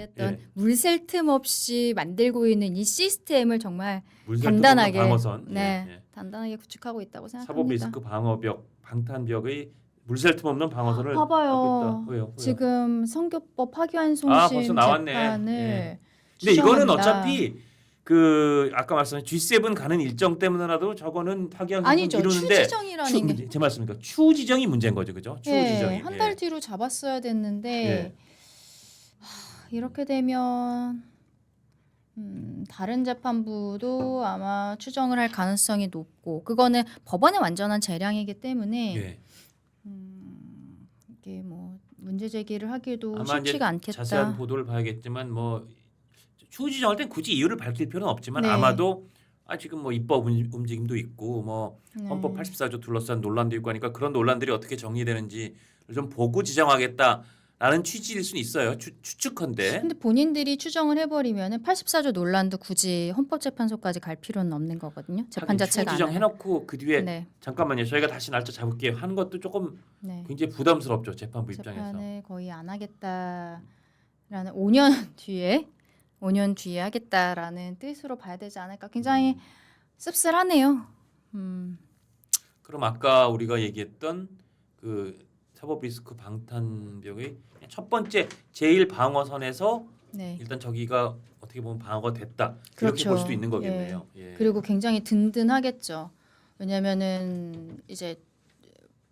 얘기했던 예. 물 셀 틈 없이 만들고 있는 이 시스템을 정말 물살도 단단하게 없는 방어선. 네, 예, 예. 단단하게 구축하고 있다고 사법 생각합니다. 리스크 방어벽 방탄벽의 물샐 틈 없는 방어선을 하고 있다. 봐봐요. 왜요? 지금 성교법 벌써 파기환송심 나왔네. 재판을 예. 근데 이거는 추정한다. 어차피 그 아까 말씀하신 G7 가는 일정 때문에라도 저거는 파기환송을 아니죠. 이루는데 추지정이라는 게 제 말씀이니까 추 지정이 문제인 거죠, 그죠? 추 지정이. 한 달 뒤로 잡았어야 됐는데 예. 이렇게 되면 다른 재판부도 아마 추정을 할 가능성이 높고 그거는 법원의 완전한 재량이기 때문에 예. 이게 뭐 문제 제기를 하기도 아마 이제 쉽지가 않겠다. 자세한 보도를 봐야겠지만 뭐 추 지정할 땐 굳이 이유를 밝힐 필요는 없지만 네. 아마도 지금 뭐 입법 움직임도 있고 뭐 네. 헌법 84조 둘러싼 논란도 있고 하니까 그런 논란들이 어떻게 정리되는지 좀 보고 지정하겠다라는 취지일 수는 있어요. 추측컨대. 근데 본인들이 추정을 해버리면 84조 논란도 굳이 헌법재판소까지 갈 필요는 없는 거거든요. 재판 자체가 안 추 하는. 지정해놓고 그 뒤에 네. 잠깐만요. 저희가 다시 날짜 잡을게요. 하는 것도 조금 네. 굉장히 부담스럽죠. 재판부 입장에서. 재판을 거의 안 하겠다라는 5년 뒤에 하겠다라는 뜻으로 봐야 되지 않을까. 굉장히 씁쓸하네요. 그럼 아까 우리가 얘기했던 그 사법 리스크 방탄벽의 첫 번째 제일 방어선에서 네. 일단 저기가 어떻게 보면 방어가 됐다. 그렇죠. 이렇게 볼 수도 있는 거겠네요. 예. 그리고 굉장히 든든하겠죠. 왜냐면은 이제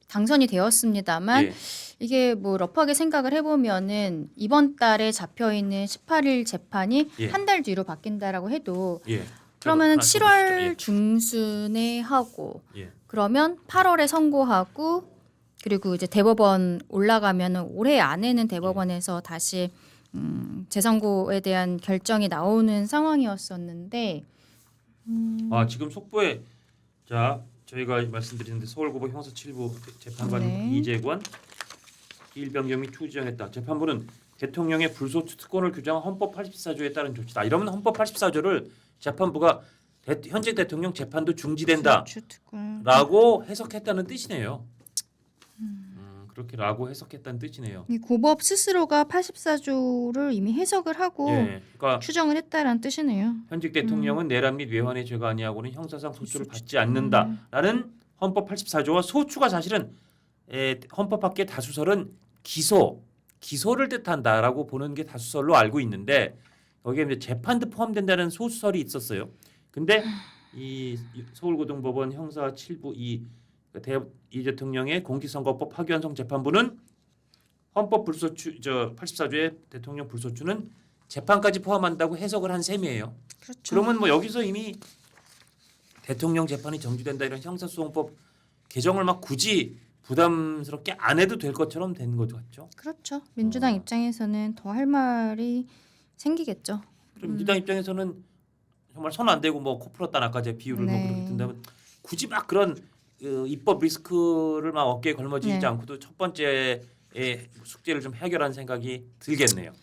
당선이 되었습니다만 예. 이게 뭐 러프하게 생각을 해보면은 이번 달에 잡혀 있는 18일 재판이 예. 한 달 뒤로 바뀐다라고 해도 예. 그러면은 하나 더 7월 보시죠. 중순에 하고 예. 그러면 8월에 선고하고 그리고 이제 대법원 올라가면은 올해 안에는 대법원에서 다시 재선고에 대한 결정이 나오는 상황이었었는데 지금 속보에 자 저희가 말씀드리는데 서울고법 형사 7부 재판관 네. 이재관 일변경 및 투지정했다. 재판부는 대통령의 불소추 특권을 규정한 헌법 84조에 따른 조치다. 이러면 헌법 84조를 재판부가 현재 대통령 재판도 중지된다라고 해석했다는 뜻이네요. 그렇게라고 해석했다는 뜻이네요. 이 고법 스스로가 84조를 이미 해석을 하고 예, 그러니까 추정을 했다라는 뜻이네요. 현직 대통령은 내란 및 외환의 죄가 아니하고는 형사상 소추를 받지 않는다라는 헌법 84조와 소추가 사실은 헌법 밖의 다수설은 기소를 뜻한다라고 보는 게 다수설로 알고 있는데 여기에 이제 재판도 포함된다는 소수설이 있었어요. 근데 이 서울고등법원 형사 7부 이 대통령의 공직선거법 파기환송 재판부는 헌법 불소추 84조의 대통령 불소추는 재판까지 포함한다고 해석을 한 셈이에요. 그렇죠. 그러면 뭐 여기서 이미 대통령 재판이 정지된다 이런 형사소송법 개정을 막 굳이 부담스럽게 안 해도 될 것처럼 된 것 같죠. 그렇죠. 민주당 입장에서는 더 할 말이 생기겠죠. 그럼 민주당 입장에서는 정말 손 안 대고 뭐 코 풀었다 아까 제 비유를 뭐 네. 그렇게 든다면 굳이 막 그런 입법 리스크를 막 어깨에 걸머쥐지 네. 않고도 첫 번째의 숙제를 좀 해결한 생각이 들겠네요.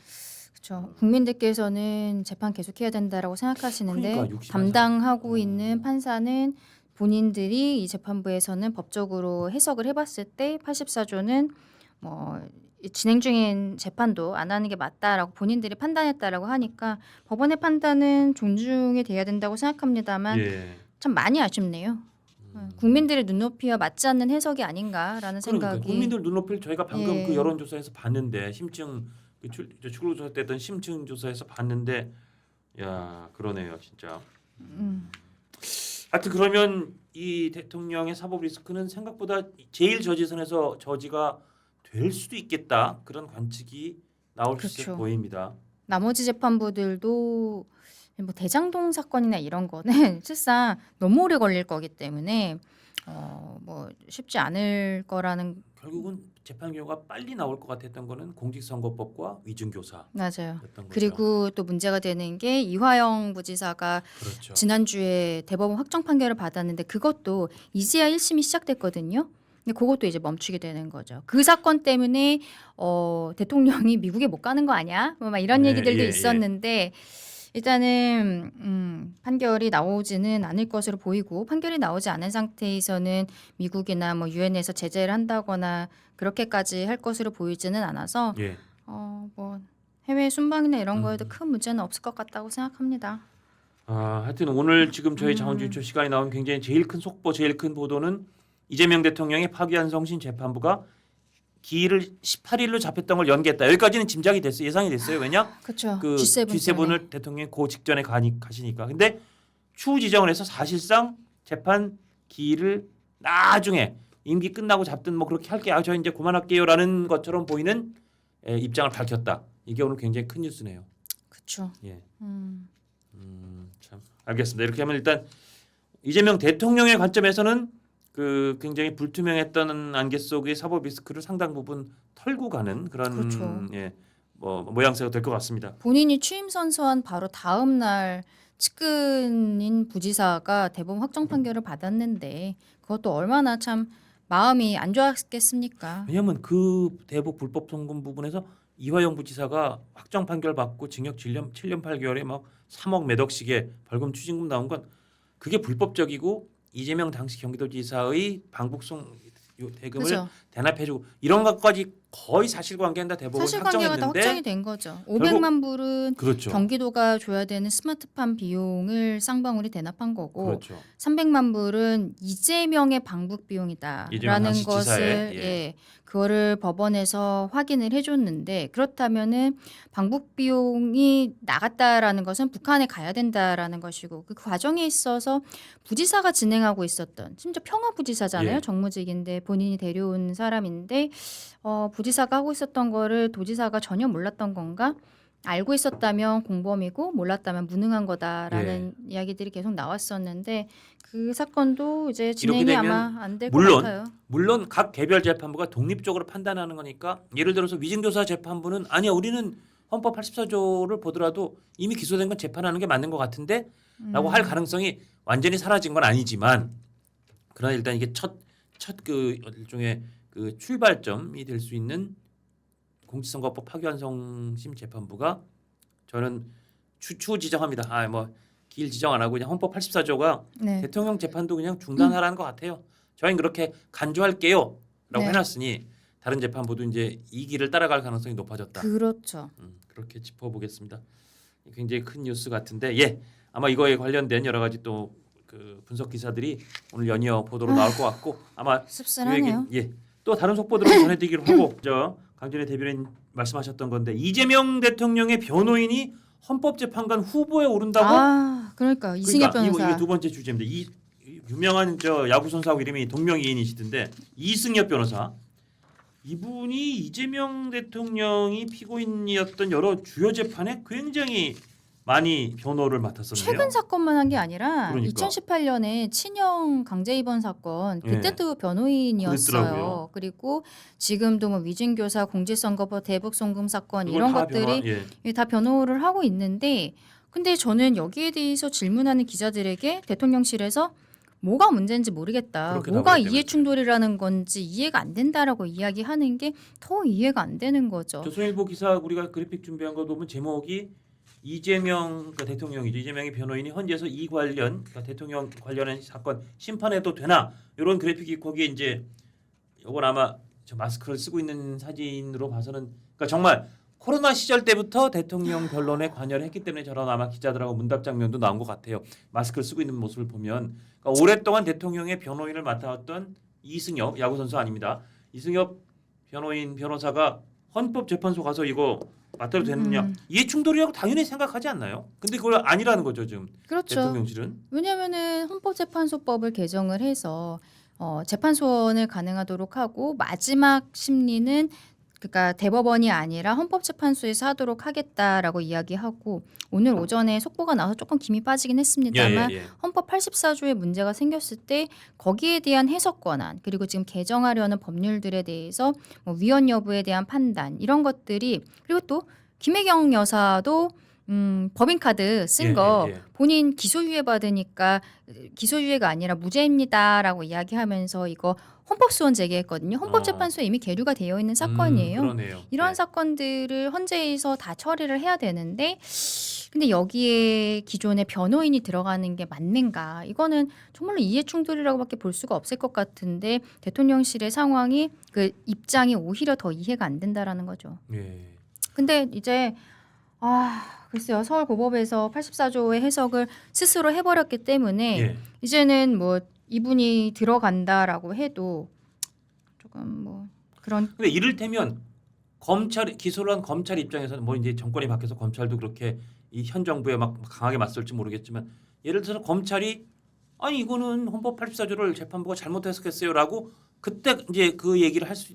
그렇죠. 국민들께서는 재판 계속해야 된다라고 생각하시는데 그러니까 60만 담당하고 있는 판사는 본인들이 이 재판부에서는 법적으로 해석을 해봤을 때 84조는 뭐 진행 중인 재판도 안 하는 게 맞다라고 본인들이 판단했다라고 하니까 법원의 판단은 존중이 돼야 된다고 생각합니다만 예. 참 많이 아쉽네요. 국민들의 눈높이와 맞지 않는 해석이 아닌가라는 그러니까 생각이 국민들 눈높이를 저희가 방금 예. 그 여론조사에서 봤는데 심층 출구조사 때 했던 심층 조사에서 봤는데 야 그러네요 진짜. 하여튼 그러면 이 대통령의 사법 리스크는 생각보다 제일 저지선에서 저지가 될 수도 있겠다 그런 관측이 나올 수 있어 그렇죠. 보입니다. 나머지 재판부들도 뭐 대장동 사건이나 이런 거는 실상 너무 오래 걸릴 거기 때문에 뭐 쉽지 않을 거라는 결국은 재판 결과가 빨리 나올 것 같았던 거는 공직선거법과 위증교사였던 맞아요. 거죠. 그리고 또 문제가 되는 게 이화영 부지사가 그렇죠. 지난주에 대법원 확정 판결을 받았는데 그것도 이제야 1심이 시작됐거든요. 근데 그것도 이제 멈추게 되는 거죠. 그 사건 때문에 대통령이 미국에 못 가는 거 아니야? 뭐 막 이런 네, 얘기들도 예, 있었는데 일단은 판결이 나오지는 않을 것으로 보이고 판결이 나오지 않은 상태에서는 미국이나 뭐 유엔에서 제재를 한다거나 그렇게까지 할 것으로 보이지는 않아서 예. 뭐 해외 순방이나 이런 거에도 큰 문제는 없을 것 같다고 생각합니다. 하여튼 오늘 지금 저희 자원주의초 시간이 나온 굉장히 제일 큰 속보, 제일 큰 보도는 이재명 대통령의 파기환송심 재판부가 기일을 18일로 잡혔던 걸 연기했다. 여기까지는 짐작이 됐어요. 예상이 됐어요. 왜냐? 그렇죠. 그 G7 G7을 대통령이 그 직전에 가시니까. 근데 추후 지정을 해서 사실상 재판 기일을 나중에 임기 끝나고 잡든 뭐 그렇게 할게요. 저 이제 그만할게요라는 것처럼 보이는 입장을 밝혔다. 이게 오늘 굉장히 큰 뉴스네요. 그렇죠. 예. 참 알겠습니다. 이렇게 하면 일단 이재명 대통령의 관점에서는 그 굉장히 불투명했던 안개 속의 사법 리스크를 상당 부분 털고 가는 그런 그렇죠. 뭐 모양새가 될 것 같습니다. 본인이 취임 선서한 바로 다음 날 측근인 부지사가 대법원 확정 판결을 받았는데 그것도 얼마나 참 마음이 안 좋았겠습니까? 왜냐하면 그 대북 불법 송금 부분에서 이화영 부지사가 확정 판결 받고 징역 7년 8개월에 막 3억 몇 억씩의 벌금 추징금 나온 건 그게 불법적이고 이재명 당시 경기도지사의 방북송 대금을 그죠. 대납해주고 이런 것까지 거의 사실관계는 다 대법원이 사실관계가 다 확정했는데 확정이 된 거죠. 500만 불은 그렇죠. 경기도가 줘야 되는 스마트팜 비용을 쌍방울이 대납한 거고 그렇죠. 300만 불은 이재명의 방북 이재명 비용이다라는 당시 것을 지사의, 예. 그거를 법원에서 확인을 해줬는데 그렇다면은 방북 비용이 나갔다라는 것은 북한에 가야 된다라는 것이고 그 과정에 있어서 부지사가 진행하고 있었던 심지어 평화부지사잖아요. 예. 정무직인데 본인이 데려온 사람인데 부지사가 하고 있었던 거를 도지사가 전혀 몰랐던 건가? 알고 있었다면 공범이고 몰랐다면 무능한 거다라는 이야기들이 계속 나왔었는데 그 사건도 이제 진행이 되면 아마 안 될 것 물론 같아요. 물론 각 개별 재판부가 독립적으로 판단하는 거니까 예를 들어서 위증교사 재판부는 아니야 우리는 헌법 84조를 보더라도 이미 기소된 건 재판하는 게 맞는 것 같은데 라고 할 가능성이 완전히 사라진 건 아니지만 그러나 일단 이게 첫 그 일종의 그 출발점이 될 수 있는 공직선거법 파기환송심 재판부가 저는 추후 지정합니다. 뭐 길 지정 안 하고 그냥 헌법 84조가 네. 대통령 재판도 그냥 중단하라는 것 같아요. 저희는 그렇게 간주할게요라고 네. 해놨으니 다른 재판부도 이제 이 길을 따라갈 가능성이 높아졌다. 그렇죠. 그렇게 짚어보겠습니다. 굉장히 큰 뉴스 같은데 아마 이거에 관련된 여러 가지 또 그 분석 기사들이 오늘 연이어 보도로 나올 것 같고 아마 씁쓸하네요. 또 다른 속보들을 전해드리기로 하고 강전의 대변인 말씀하셨던 건데 이재명 대통령의 변호인이 헌법재판관 후보에 오른다고? 그러니까 이승엽 변호사. 이게 두 번째 주제입니다. 이 유명한 야구 선수하고 이름이 동명이인이시던데 이승엽 변호사 이분이 이재명 대통령이 피고인이었던 여러 주요 재판에 굉장히 많이 변호를 맡았었네요. 최근 사건만 한 게 아니라 그러니까. 2018년에 친형 강제 입원 사건 그때도 변호인이었어요. 그랬더라고요. 그리고 지금도 뭐 위증교사, 공직선거법, 대북송금 사건 이런 다 것들이 다 변호를 하고 있는데 근데 저는 여기에 대해서 질문하는 기자들에게 대통령실에서 뭐가 문제인지 모르겠다. 그렇게 뭐가 답을 이해 충돌이라는 건지 이해가 안 된다라고 이야기하는 게 더 이해가 안 되는 거죠. 조선일보 기사 우리가 그래픽 준비한 거 보면 제목이 이재명 그러니까 대통령이죠. 이재명의 변호인이 헌재에서 이 관련 그러니까 대통령 관련한 사건 심판해도 되나 이런 그래픽이 거기에 이제 이건 아마 저 마스크를 쓰고 있는 사진으로 봐서는 그러니까 정말 코로나 시절 때부터 대통령 변론에 관여를 했기 때문에 저런 아마 기자들하고 문답 장면도 나온 것 같아요. 마스크를 쓰고 있는 모습을 보면 그러니까 오랫동안 대통령의 변호인을 맡아왔던 이승엽 야구 선수 아닙니다. 이승엽 변호사가 헌법재판소 가서 이거 맡아도 되느냐 이해 충돌이라고 당연히 생각하지 않나요? 근데 그걸 아니라는 거죠 지금 그렇죠. 대통령실은. 왜냐하면은 헌법재판소법을 개정을 해서 재판 소원을 가능하도록 하고 마지막 심리는 그러니까 대법원이 아니라 헌법재판소에서 하도록 하겠다라고 이야기하고 오늘 오전에 속보가 나와서 조금 김이 빠지긴 했습니다만 헌법 84조에 문제가 생겼을 때 거기에 대한 해석 권한 그리고 지금 개정하려는 법률들에 대해서 뭐 위헌 여부에 대한 판단 이런 것들이 그리고 또 김혜경 여사도 법인카드 쓴 거 본인 기소유예 받으니까 기소유예가 아니라 무죄입니다라고 이야기하면서 이거 헌법소원 제기했거든요. 헌법재판소에 이미 계류가 되어 있는 사건이에요. 그러네요. 이런 사건들을 헌재에서 다 처리를 해야 되는데 근데 여기에 기존의 변호인이 들어가는 게 맞는가? 이거는 정말로 이해충돌이라고밖에 볼 수가 없을 것 같은데 대통령실의 상황이 그 입장이 오히려 더 이해가 안 된다라는 거죠. 근데 이제 글쎄요. 서울고법에서 84조의 해석을 스스로 해버렸기 때문에 예. 이제는 뭐 이분이 들어간다라고 해도 조금 뭐 그런 근데 이를테면 검찰 기소를 한 검찰 입장에서는 뭐 이제 정권이 바뀌어서 검찰도 그렇게 이 현 정부에 막 강하게 맞설지 모르겠지만 예를 들어서 검찰이 아니 이거는 헌법 84조를 재판부가 잘못 해석했어요라고 그때 이제 그 얘기를 할 수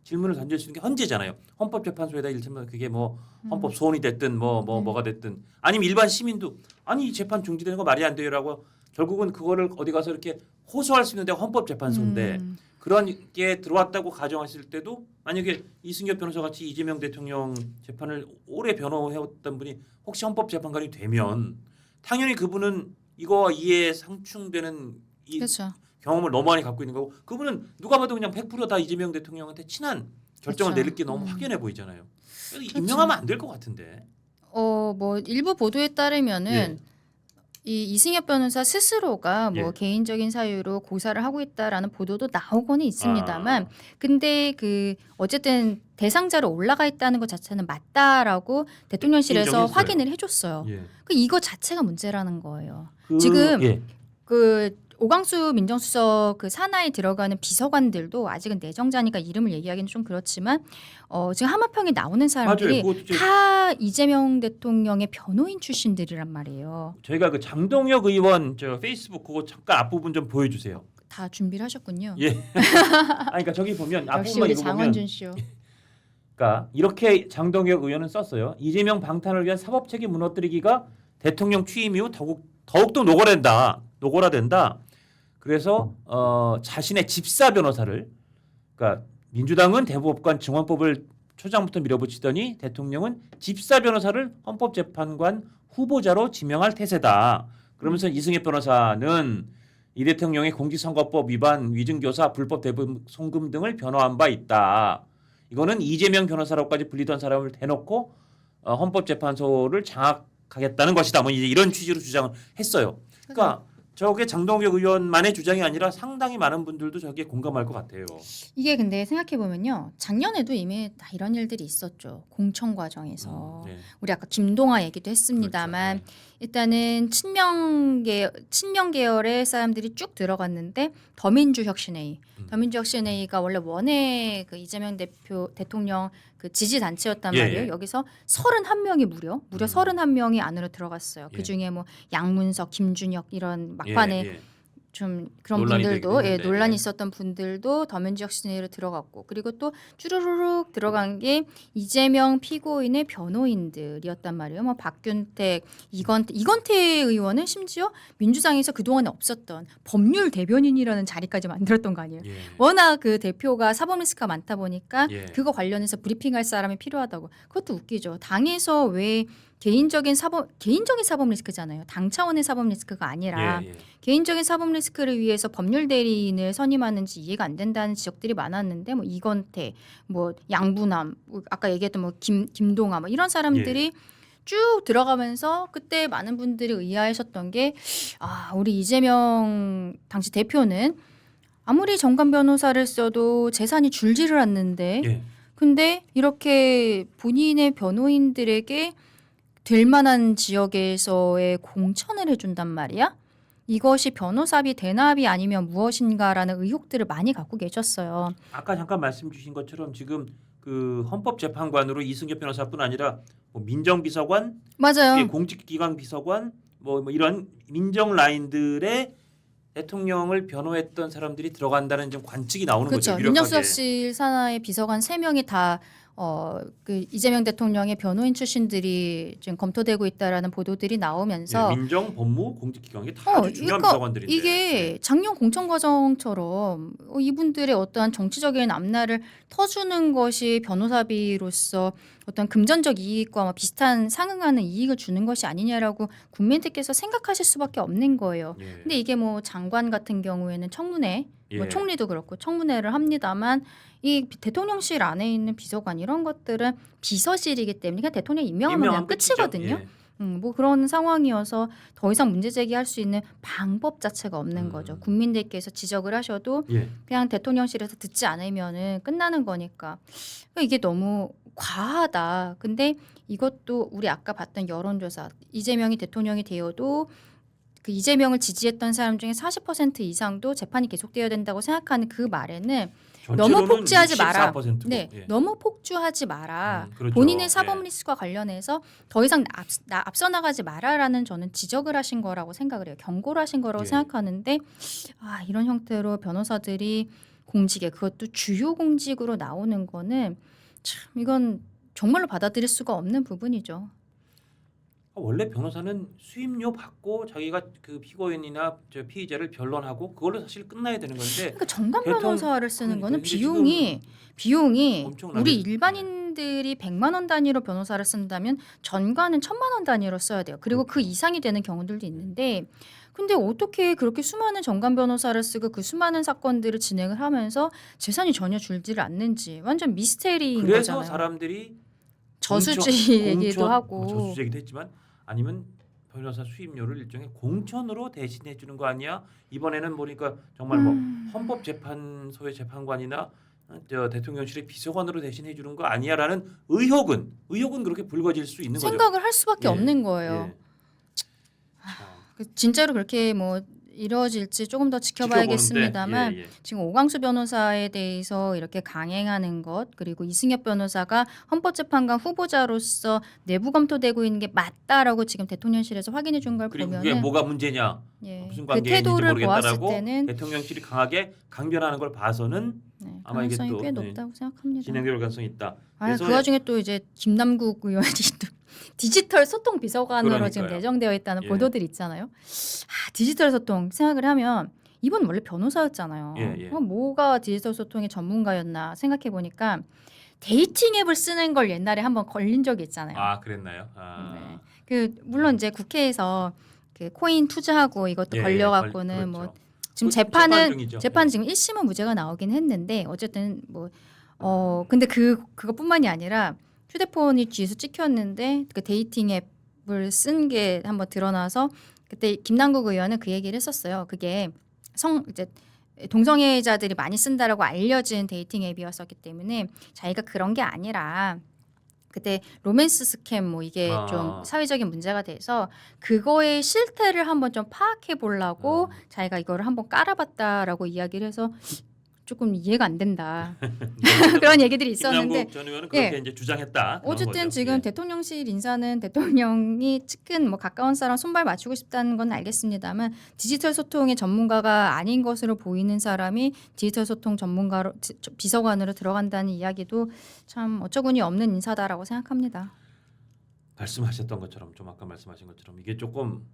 질문을 던질 수 있는 게 헌재잖아요. 헌법재판소에다 이를테면 그게 뭐 헌법 소원이 됐든 뭐가 됐든 아니면 일반 시민도 아니 이 재판 중지되는 거 말이 안 돼요라고 결국은 그거를 어디 가서 이렇게 호소할 수 있는 데가 헌법재판소인데 그런 게 들어왔다고 가정했을 때도 만약에 이승엽 변호사 같이 이재명 대통령 재판을 오래 변호해왔던 분이 혹시 헌법재판관이 되면 당연히 그분은 이거와 이에 상충되는 이 그렇죠. 경험을 너무 많이 갖고 있는 거고 그분은 누가 봐도 그냥 100%다 이재명 대통령한테 친한 결정을 그렇죠. 내릴 게 너무 확연해 보이잖아요. 그래서 그렇죠. 임명하면 안 될 것 같은데. 뭐 일부 보도에 따르면은 이 이승엽 변호사 스스로가 뭐 예. 개인적인 사유로 고사를 하고 있다라는 보도도 나오고는 있습니다만 근데 그 어쨌든 대상자로 올라가 있다는 것 자체는 맞다라고 대통령실에서 인정했어요. 확인을 해줬어요. 예. 그 이거 자체가 문제라는 거예요. 그, 지금 예. 그 오광수 민정수석 그 산하에 들어가는 비서관들도 아직은 내정자니까 이름을 얘기하기는 좀 그렇지만 지금 하마평에 나오는 사람들이 맞아요. 그것도 다 이재명 대통령의 변호인 출신들이란 말이에요. 저희가 그 장동혁 의원 저 페이스북 그거 잠깐 앞부분 좀 보여주세요. 다 준비를 하셨군요. 예. 그러니까 저기 보면 역시 앞부분만 우리 읽어보면 장원준 씨요. 그러니까 이렇게 장동혁 의원은 썼어요. 이재명 방탄을 위한 사법체계 무너뜨리기가 대통령 취임 이후 더욱더 노골화된다. 그래서 자신의 집사 변호사를 그러니까 민주당은 대법관 증언법을 초장부터 밀어붙이더니 대통령은 집사 변호사를 헌법재판관 후보자로 지명할 태세다. 그러면서 이승엽 변호사는 이 대통령의 공직선거법 위반, 위증교사, 불법 대북 송금 등을 변호한 바 있다. 이거는 이재명 변호사라고까지 불리던 사람을 대놓고 헌법재판소를 장악하겠다는 것이다. 뭐 이제 이런 취지로 주장을 했어요. 그러니까 저게 장동혁 의원만의 주장이 아니라 상당히 많은 분들도 저기에 공감할 것 같아요. 이게 근데 생각해 보면요, 작년에도 이미 다 이런 일들이 있었죠. 공청 과정에서 네. 우리 아까 김동아 얘기도 했습니다만 그렇죠. 일단은 친명 계열의 사람들이 쭉 들어갔는데 더민주혁신회의, 더민주혁신회의가 원래 원외 그 이재명 대통령 그 지지 단체였단 예, 말이에요. 예. 여기서 31명이 무려 31명이 안으로 들어갔어요. 예. 그 중에 뭐 양문석, 김준혁 이런 막판에 예. 좀 그런 논란이 분들도 되기도 했는데. 논란이 있었던 분들도 더민주혁신회의로 들어갔고 그리고 또 쭈루루룩 들어간 게 이재명 피고인의 변호인들이었단 말이에요. 뭐 박균택, 이건태 의원은 심지어 민주당에서 그동안에 없었던 법률 대변인이라는 자리까지 만들었던 거 아니에요. 예. 워낙 그 대표가 사법 리스크가 많다 보니까 예. 그거 관련해서 브리핑할 사람이 필요하다고. 그것도 웃기죠. 당에서 왜 개인적인 사법 리스크잖아요. 당 차원의 사법 리스크가 아니라 예. 개인적인 사법 리스크를 위해서 법률 대리인을 선임하는지 이해가 안 된다는 지적들이 많았는데 뭐 이건태, 뭐 양부남, 뭐 아까 얘기했던 뭐 김동아 뭐 이런 사람들이 쭉 들어가면서 그때 많은 분들이 의아하셨던 게 우리 이재명 당시 대표는 아무리 정관 변호사를 써도 재산이 줄지를 않는데 예. 근데 이렇게 본인의 변호인들에게 될 만한 지역에서의 공천을 해준단 말이야. 이것이 변호사비 대납이 아니면 무엇인가라는 의혹들을 많이 갖고 계셨어요. 아까 잠깐 말씀 주신 것처럼 지금 그 헌법재판관으로 이승엽 변호사뿐 아니라 뭐 민정비서관, 맞아요. 공직기관 비서관, 뭐 이런 민정 라인들의 대통령을 변호했던 사람들이 들어간다는 좀 관측이 나오는 그렇죠. 거죠. 민정수석실 산하의 비서관 3명이 다 그 이재명 대통령의 변호인 출신들이 지금 검토되고 있다라는 보도들이 나오면서 민정, 법무, 공직기관이 다 아주 중요한 그러니까 비서관들인데 이게 작년 공천 과정처럼 이분들의 어떠한 정치적인 앞날을 터주는 것이 변호사비로서 어떤 금전적 이익과 비슷한 상응하는 이익을 주는 것이 아니냐라고 국민들께서 생각하실 수밖에 없는 거예요. 예. 근데 이게 뭐 장관 같은 경우에는 청문회, 뭐 예. 총리도 그렇고 청문회를 합니다만 이 대통령실 안에 있는 비서관 이런 것들은 비서실이기 때문에 그냥 대통령 임명하면 그냥 임명하면 끝이죠. 끝이거든요. 예. 뭐 그런 상황이어서 더 이상 문제 제기할 수 있는 방법 자체가 없는 거죠. 국민들께서 지적을 하셔도 예. 그냥 대통령실에서 듣지 않으면은 끝나는 거니까 이게 너무 과하다. 근데 이것도 우리 아까 봤던 여론조사 이재명이 대통령이 되어도 그 이재명을 지지했던 사람 중에 40% 이상도 재판이 계속되어야 된다고 생각하는 그 말에는 너무 전체로는 폭주하지 마라. 64%고. 네, 예. 너무 폭주하지 마라. 그렇죠. 본인의 사법 예. 리스크와 관련해서 더 이상 앞서 나가지 마라라는 저는 지적을 하신 거라고 생각을 해요. 경고를 하신 거라고 예. 생각하는데 이런 형태로 변호사들이 공직에 그것도 주요 공직으로 나오는 거는 참 이건 정말로 받아들일 수가 없는 부분이죠. 원래 변호사는 수임료 받고 자기가 그 피고인이나 저 피의자를 변론하고 그걸로 사실 끝나야 되는 건데 그러니까 정관 대통령- 변호사를 쓰는 거는 근데 비용이 엄청나게 우리 네. 일반인들이 100만 원 단위로 변호사를 쓴다면 전관은 1000만 원 단위로 써야 돼요. 그리고 그 그렇죠. 이상이 되는 경우들도 있는데 근데 어떻게 그렇게 수많은 전관 변호사를 쓰고 그 수많은 사건들을 진행을 하면서 재산이 전혀 줄지를 않는지 완전 미스테리인 그래서 거잖아요. 사람들이 저수지 얘기도 하고 저수지 얘기도 했지만 아니면 변호사 수임료를 일종의 공천으로 대신해 주는 거 아니야? 이번에는 보니까 정말 뭐 헌법재판소의 재판관이나 저 대통령실의 비서관으로 대신해 주는 거 아니야라는 의혹은 그렇게 불거질 수 있는 거죠. 생각을 할 수밖에 예. 없는 거예요. 예. 진짜로 그렇게 뭐 이루어질지 조금 더 지켜봐야겠습니다만 예, 예. 지금 오광수 변호사에 대해서 이렇게 강행하는 것 그리고 이승엽 변호사가 헌법재판관 후보자로서 내부 검토되고 있는 게 맞다라고 지금 대통령실에서 확인해 준 걸 그리고 그게 보면은 뭐가 문제냐? 예, 무슨 그 관계인지 태도를 보았을 모르겠다라고 때는 대통령실이 강하게 강변하는 걸 봐서는 네, 아마 이게 가능성이 또, 꽤 네, 높다고 생각합니다. 진행될 가능성이 있다. 그 와중에 또 이제 김남국 의원이 또 디지털 소통 비서관으로 지금 그러니까요. 내정되어 있다는 예. 보도들이 있잖아요. 디지털 소통 생각을 하면 이분 원래 변호사였잖아요. 예. 뭐가 디지털 소통의 전문가였나 생각해 보니까 데이팅 앱을 쓰는 걸 옛날에 한번 걸린 적이 있잖아요. 아 그랬나요? 네. 그 물론 이제 국회에서 그 코인 투자하고 이것도 예, 걸려갖고는 그렇죠. 뭐 지금 그 재판 재판 중이죠. 지금 1심은 무죄가 나오긴 했는데 어쨌든 뭐 근데 그것뿐만이 아니라 휴대폰이 뒤에서 찍혔는데 그 데이팅 앱을 쓴 게 한번 드러나서 그때 김남국 의원은 그 얘기를 했었어요. 그게 이제 동성애자들이 많이 쓴다라고 알려진 데이팅 앱이었었기 때문에 자기가 그런 게 아니라 그때 로맨스 스캠 뭐 이게 좀 사회적인 문제가 돼서 그거의 실태를 한번 좀 파악해 보려고 자기가 이거를 한번 깔아봤다라고 이야기를 해서 조금 이해가 안 된다 그런 얘기들이 있었는데 김남국 전 의원은 그렇게 이제 주장했다. 그런 어쨌든 거죠. 지금 예. 대통령실 인사는 대통령이 측근 뭐 가까운 사람 손발 맞추고 싶다는 건 알겠습니다만 디지털 소통의 전문가가 아닌 것으로 보이는 사람이 디지털 소통 전문가로 비서관으로 들어간다는 이야기도 참 어처구니 없는 인사다라고 생각합니다. 말씀하셨던 것처럼 좀 아까 말씀하신 것처럼 이게 조금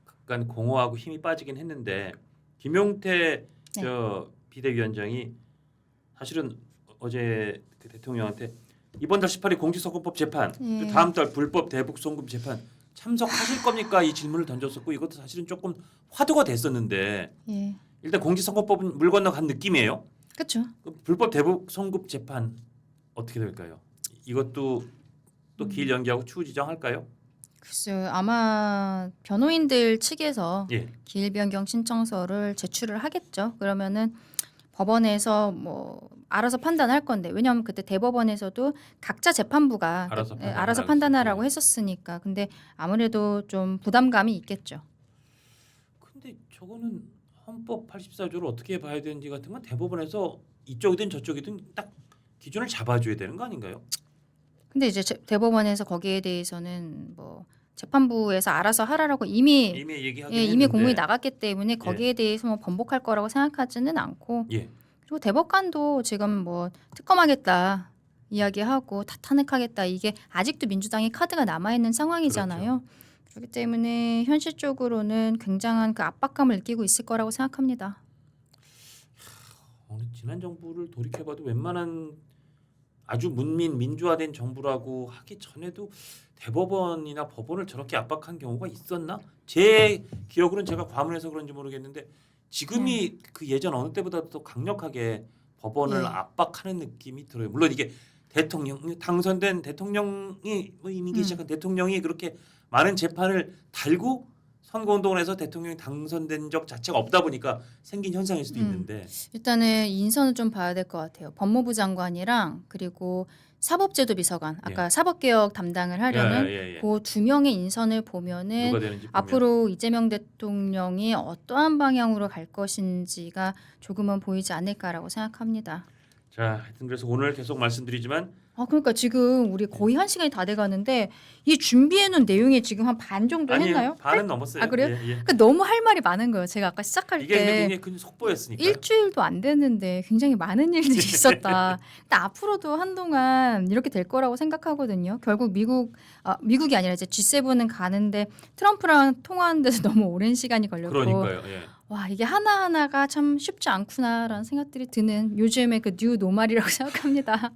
약간 공허하고 힘이 빠지긴 했는데 김용태 네. 저 비대위원장이 사실은 어제 그 대통령한테 이번 달 18일 공직선거법 재판 그 다음 달 불법 대북 송금 재판 참석하실 겁니까? 이 질문을 던졌었고 이것도 사실은 조금 화두가 됐었는데 예, 일단 공직선거법은 물 건너간 느낌이에요. 그렇죠. 그 불법 대북 송금 재판 어떻게 될까요? 이것도 또 길 연기하고 추후 지정할까요? 글쎄요, 아마 변호인들 측에서 예. 기일 변경 신청서를 제출을 하겠죠. 그러면은 법원에서 뭐 알아서 판단할 건데 왜냐하면 그때 대법원에서도 각자 재판부가 알아서 판단하라고 했었으니까. 근데 아무래도 좀 부담감이 있겠죠. 근데 저거는 헌법 84조를 어떻게 봐야 되는지 같은 건 대법원에서 이쪽이든 저쪽이든 딱 기준을 잡아줘야 되는 거 아닌가요? 근데 이제 대법원에서 거기에 대해서는 뭐 재판부에서 알아서 하라라고 이미 얘기하긴 이미 했는데. 공문이 나갔기 때문에 거기에 대해서 뭐 번복할 거라고 생각하지는 않고 예. 그리고 대법관도 지금 뭐 특검하겠다 이야기하고 다 탄핵하겠다 이게 아직도 민주당의 카드가 남아 있는 상황이잖아요. 그렇기 때문에 현실적으로는 굉장한 그 압박감을 느끼고 있을 거라고 생각합니다. 어느 지난 정부를 돌이켜봐도 웬만한 아주 민주화된 정부라고 하기 전에도 대법원이나 법원을 저렇게 압박한 경우가 있었나? 제 기억으로는 제가 과문해서 그런지 모르겠는데 지금이 그 예전 어느 때보다도 더 강력하게 법원을 압박하는 느낌이 들어요. 물론 이게 당선된 대통령이 뭐 이민기 시작한 대통령이 그렇게 많은 재판을 달고 선거운동을 해서 대통령이 당선된 적 자체가 없다 보니까 생긴 현상일 수도 있는데 일단은 인선을 좀 봐야 될 것 같아요. 법무부 장관이랑 그리고 사법제도 비서관 아까 사법개혁 담당을 하려는 예. 그 두 명의 인선을 보면은 누가 되는지 보면. 앞으로 이재명 대통령이 어떠한 방향으로 갈 것인지가 조금은 보이지 않을까라고 생각합니다. 자, 하여튼 그래서 오늘 계속 말씀드리지만 그러니까 지금 우리 거의 한 시간이 다 돼가는데 이 준비해놓은 내용이 지금 한 반 정도 아니에요. 했나요? 반은 넘었어요. 아, 그래요? 예. 그러니까 너무 할 말이 많은 거예요. 제가 아까 시작할 이게 때 굉장히 큰 속보였으니까. 일주일도 안 됐는데 굉장히 많은 일들이 있었다. 근데 앞으로도 한동안 이렇게 될 거라고 생각하거든요. 결국 미국이 아니라 이제 G7은 가는데 트럼프랑 통화하는데도 너무 오랜 시간이 걸렸고 그러니까요. 예. 와 이게 하나하나가 참 쉽지 않구나라는 생각들이 드는 요즘의 그 뉴 노말이라고 생각합니다.